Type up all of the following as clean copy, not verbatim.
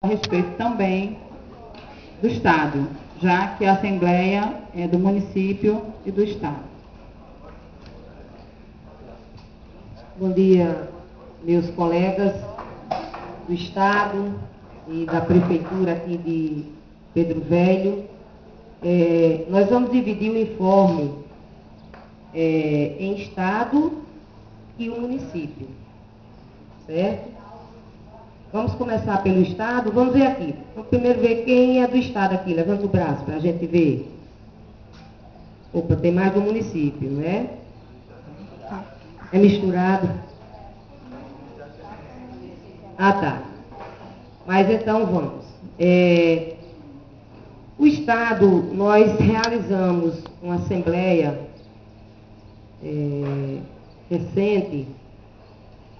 a respeito também do Estado, já que a Assembleia é do município e do Estado. Bom dia, meus colegas do Estado e da Prefeitura aqui de Pedro Velho. Nós vamos dividir o informe em Estado e o município, certo? Vamos começar pelo Estado. Vamos ver aqui. Vamos primeiro ver quem é do Estado aqui. Levanta o braço para a gente ver. Opa, tem mais do município, não é? É misturado? Ah, tá. Mas então vamos. O Estado, nós realizamos uma assembleia recente,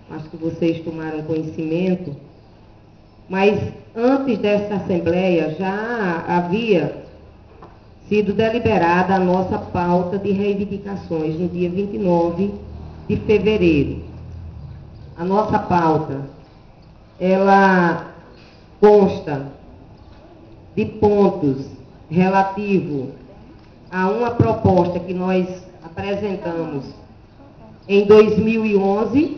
acho que vocês tomaram conhecimento, mas antes dessa assembleia já havia sido deliberada a nossa pauta de reivindicações no dia 29 de fevereiro. A nossa pauta, ela consta de pontos relativos a uma proposta que nós apresentamos em 2011,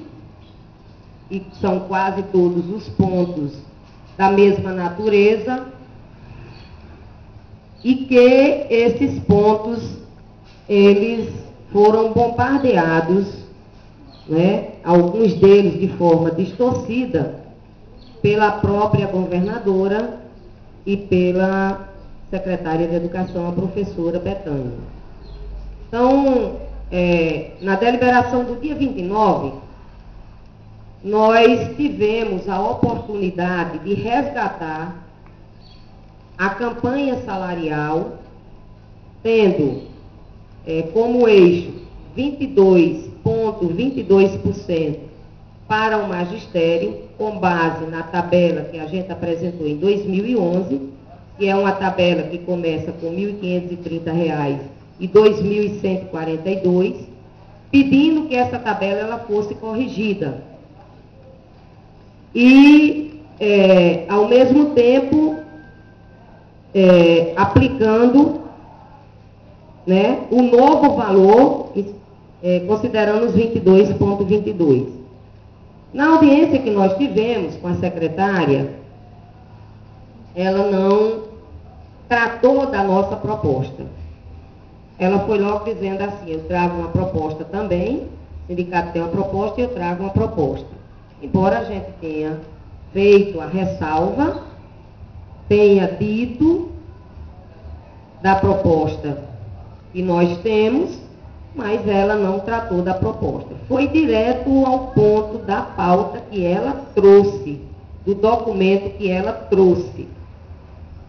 e são quase todos os pontos da mesma natureza, e que esses pontos, eles foram bombardeados, né, alguns deles de forma distorcida, pela própria governadora e pela secretária de Educação, a professora Betânia. Então, na deliberação do dia 29, nós tivemos a oportunidade de resgatar a campanha salarial, tendo como eixo 22,22% para o magistério, com base na tabela que a gente apresentou em 2011, que é uma tabela que começa com R$ 1.530 e R$ 2.142, pedindo que essa tabela ela fosse corrigida. E, ao mesmo tempo, aplicando, né, o novo valor, considerando os 22,22. Na audiência que nós tivemos com a secretária, ela não tratou da nossa proposta. Ela foi logo dizendo assim: eu trago uma proposta também, o sindicato tem uma proposta e eu trago uma proposta. Embora a gente tenha feito a ressalva, tenha dito da proposta que nós temos, mas ela não tratou da proposta. Foi direto ao ponto da pauta que ela trouxe, do documento que ela trouxe,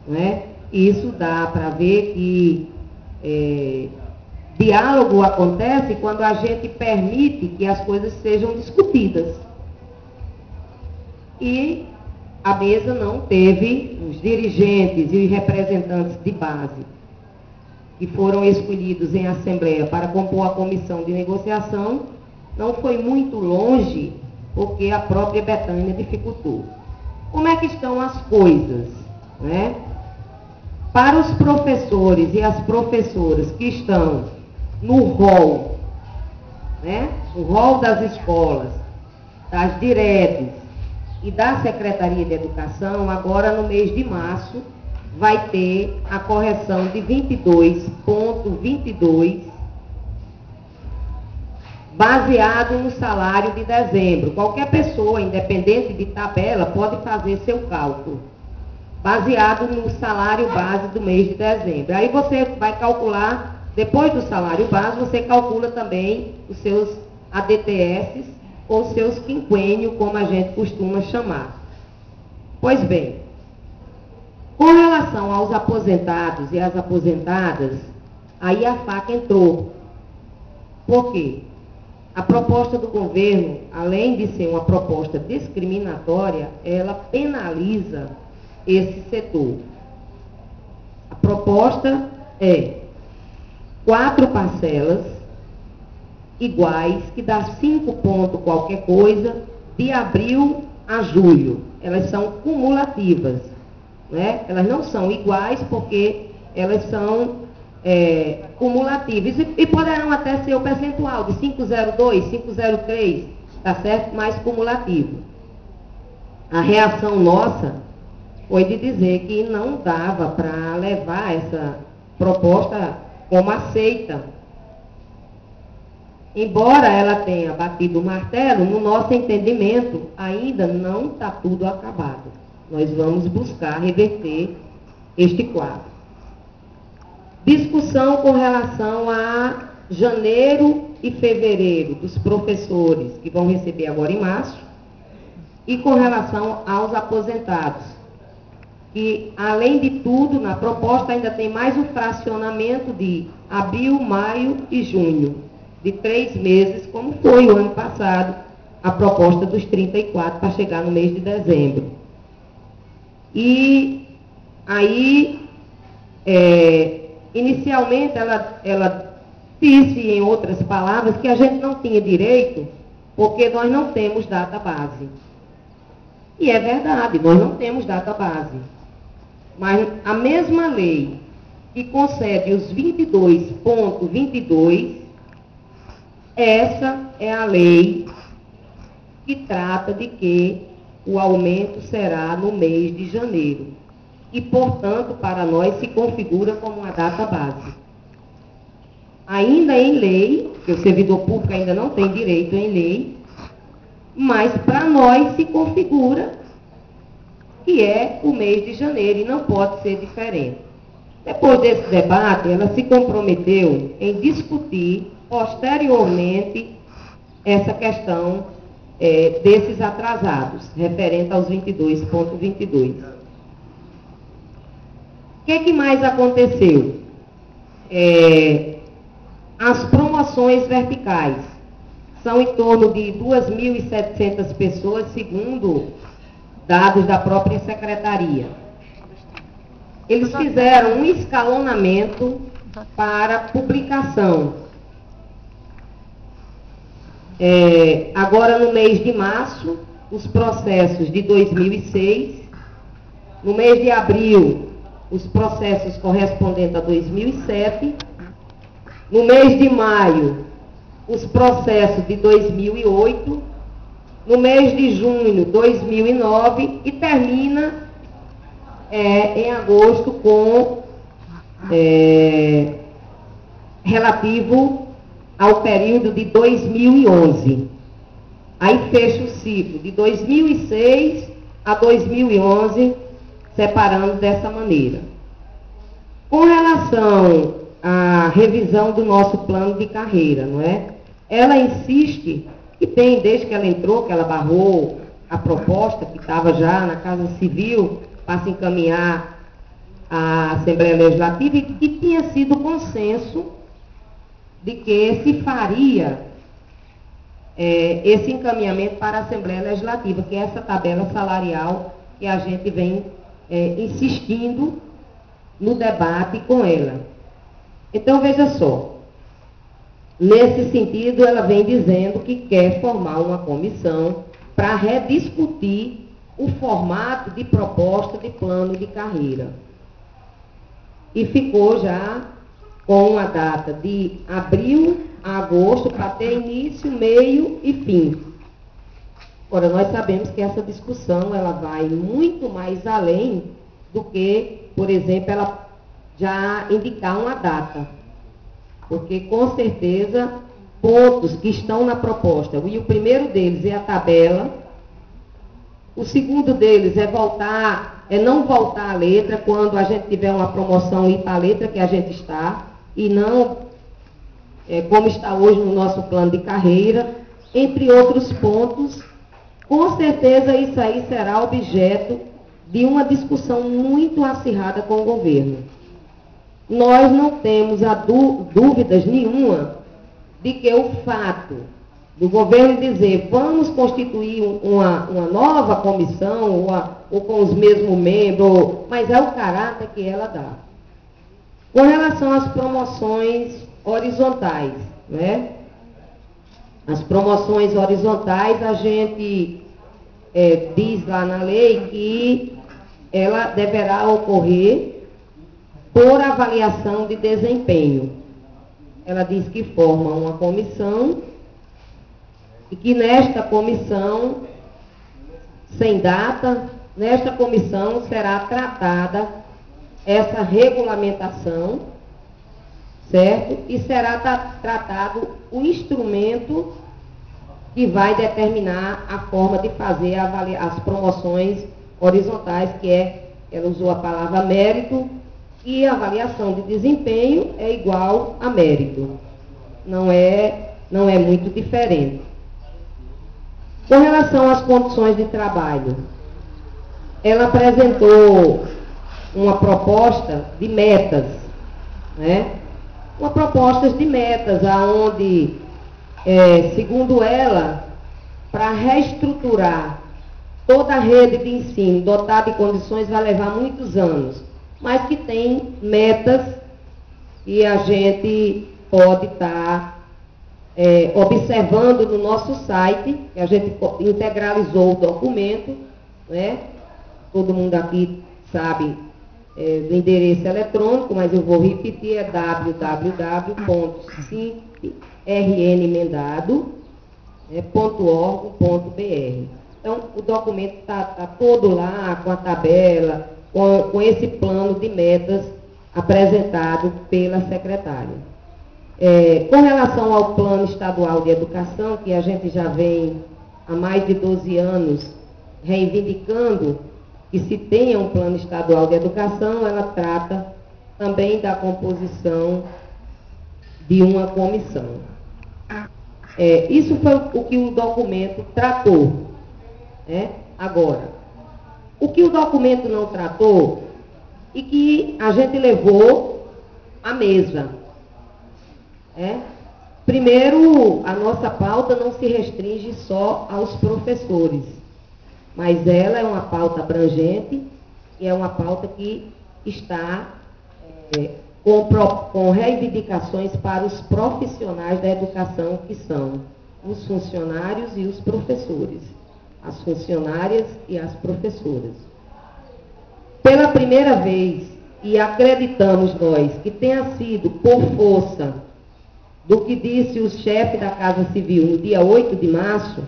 né? Isso dá para ver que diálogo acontece quando a gente permite que as coisas sejam discutidas. E a mesa não teve os dirigentes e os representantes de base que foram escolhidos em assembleia para compor a comissão de negociação, não foi muito longe, porque a própria Betânia dificultou. Como é que estão as coisas, né? Para os professores e as professoras que estão no rol, né, no rol das escolas, das diretes e da Secretaria de Educação, agora no mês de março, vai ter a correção de 22,22, baseado no salário de dezembro. Qualquer pessoa, independente de tabela, pode fazer seu cálculo, baseado no salário base do mês de dezembro. Aí você vai calcular, depois do salário base, você calcula também os seus ADTS, ou seus quinquênios, como a gente costuma chamar. Pois bem, com relação aos aposentados e às aposentadas, aí a faca entrou. Por quê? A proposta do governo, além de ser uma proposta discriminatória, ela penaliza esse setor. A proposta é 4 parcelas iguais, que dá 5 pontos qualquer coisa, de abril a julho. Elas são cumulativas, né? Elas não são iguais porque elas são cumulativas e poderão até ser o percentual de 502, 503, tá certo? Mais cumulativo. A reação nossa foi de dizer que não dava para levar essa proposta como aceita. Embora ela tenha batido o martelo, no nosso entendimento, ainda não está tudo acabado. Nós vamos buscar reverter este quadro. Discussão com relação a janeiro e fevereiro dos professores, que vão receber agora em março, e com relação aos aposentados. E, além de tudo, na proposta ainda tem mais o fracionamento de abril, maio e junho, de 3 meses, como foi o ano passado, a proposta dos 34 para chegar no mês de dezembro. E aí, inicialmente, ela disse, em outras palavras, que a gente não tinha direito, porque nós não temos data base. E é verdade, nós não temos data base. Mas a mesma lei que concede os 22,22, essa é a lei que trata de que o aumento será no mês de janeiro. E, portanto, para nós se configura como uma data base. Ainda em lei, que o servidor público ainda não tem direito em lei, mas para nós se configura que é o mês de janeiro e não pode ser diferente. Depois desse debate, ela se comprometeu em discutir posteriormente essa questão desses atrasados, referente aos 22,22. O que mais aconteceu? As promoções verticais são em torno de 2.700 pessoas, segundo dados da própria secretaria. Eles fizeram um escalonamento para publicação. Agora, no mês de março, os processos de 2006. No mês de abril, os processos correspondentes a 2007. No mês de maio, os processos de 2008. No mês de junho, 2009, e termina em agosto com relativo ao período de 2011. Aí fecha o ciclo de 2006 a 2011, separando dessa maneira. Com relação à revisão do nosso plano de carreira, não é? Ela insiste que tem, desde que ela entrou, que ela barrou a proposta, que estava já na Casa Civil, para se encaminhar à Assembleia Legislativa, e que tinha sido consenso de que se faria esse encaminhamento para a Assembleia Legislativa, que é essa tabela salarial que a gente vem insistindo no debate com ela. Então, veja só. Nesse sentido, ela vem dizendo que quer formar uma comissão para rediscutir o formato de proposta de plano de carreira. E ficou já com uma data de abril a agosto para ter início, meio e fim. Ora, nós sabemos que essa discussão ela vai muito mais além do que, por exemplo, ela já indicar uma data. Porque, com certeza, pontos que estão na proposta, e o primeiro deles é a tabela, o segundo deles é não voltar à letra quando a gente tiver uma promoção ir para a letra que a gente está, e não como está hoje no nosso plano de carreira, entre outros pontos. Com certeza isso aí será objeto de uma discussão muito acirrada com o governo. Nós não temos dúvidas nenhuma de que o fato do governo dizer vamos constituir uma nova comissão ou com os mesmos membros, mas é o caráter que ela dá. Com relação às promoções horizontais, né? As promoções horizontais, a gente diz lá na lei que ela deverá ocorrer por avaliação de desempenho. Ela diz que forma uma comissão e que nesta comissão, sem data, nesta comissão será tratada essa regulamentação, certo? E será tratado o instrumento que vai determinar a forma de fazer as promoções horizontais, que ela usou a palavra mérito, e a avaliação de desempenho é igual a mérito. Não é muito diferente. Com relação às condições de trabalho, ela apresentou uma proposta de metas, né? Uma proposta de metas, aonde, segundo ela, para reestruturar toda a rede de ensino dotada de condições vai levar muitos anos, mas que tem metas que a gente pode estar observando no nosso site, que a gente integralizou o documento, né? Todo mundo aqui sabe do endereço eletrônico, mas eu vou repetir, é www.simprenmendado.org.br. Então, o documento está todo lá, com a tabela, com esse plano de metas apresentado pela secretária. Com relação ao Plano Estadual de Educação, que a gente já vem há mais de 12 anos reivindicando que se tenha um Plano Estadual de Educação, ela trata também da composição de uma comissão. Isso foi o que o documento tratou. Agora, o que o documento não tratou e que a gente levou à mesa. Primeiro, a nossa pauta não se restringe só aos professores, mas ela é uma pauta abrangente e é uma pauta que está com reivindicações para os profissionais da educação, que são os funcionários e os professores, as funcionárias e as professoras. Pela primeira vez, e acreditamos nós que tenha sido por força do que disse o chefe da Casa Civil no dia 8 de março,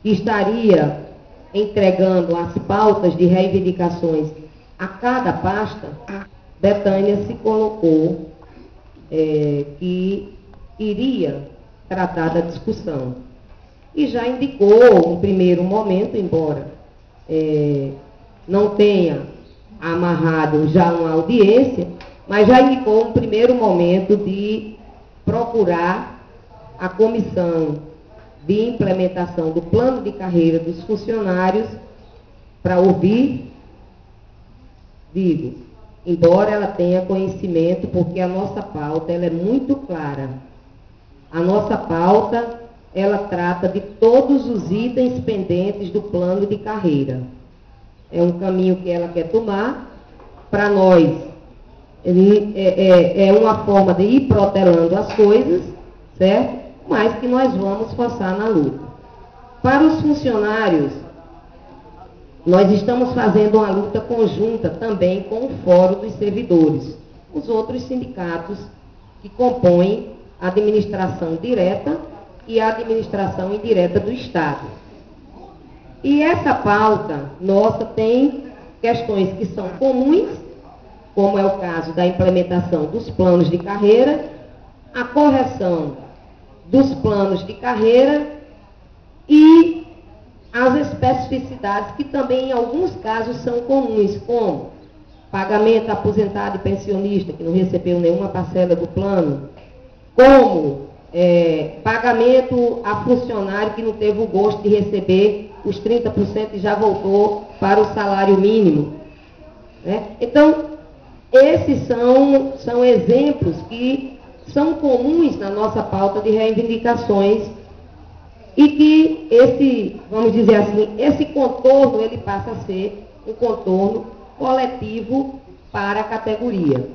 que estaria entregando as pautas de reivindicações a cada pasta, Betânia se colocou que iria tratar da discussão. E já indicou, um primeiro momento, embora não tenha amarrado já uma audiência, mas já indicou um primeiro momento de procurar a comissão de implementação do plano de carreira dos funcionários para ouvir, embora ela tenha conhecimento, porque a nossa pauta ela é muito clara. A nossa pauta, ela trata de todos os itens pendentes do plano de carreira. É um caminho que ela quer tomar. Para nós, é uma forma de ir protelando as coisas, certo? Mas que nós vamos forçar na luta. Para os funcionários, nós estamos fazendo uma luta conjunta também com o Fórum dos Servidores, os outros sindicatos que compõem a administração direta e a administração indireta do Estado. E essa pauta nossa tem questões que são comuns, como é o caso da implementação dos planos de carreira, a correção dos planos de carreira e as especificidades que também em alguns casos são comuns, como pagamento a aposentado e pensionista que não recebeu nenhuma parcela do plano, como pagamento a funcionário que não teve o gosto de receber os 30% e já voltou para o salário mínimo. Então, esses são exemplos que são comuns na nossa pauta de reivindicações e que vamos dizer assim, esse contorno ele passa a ser um contorno coletivo para a categoria.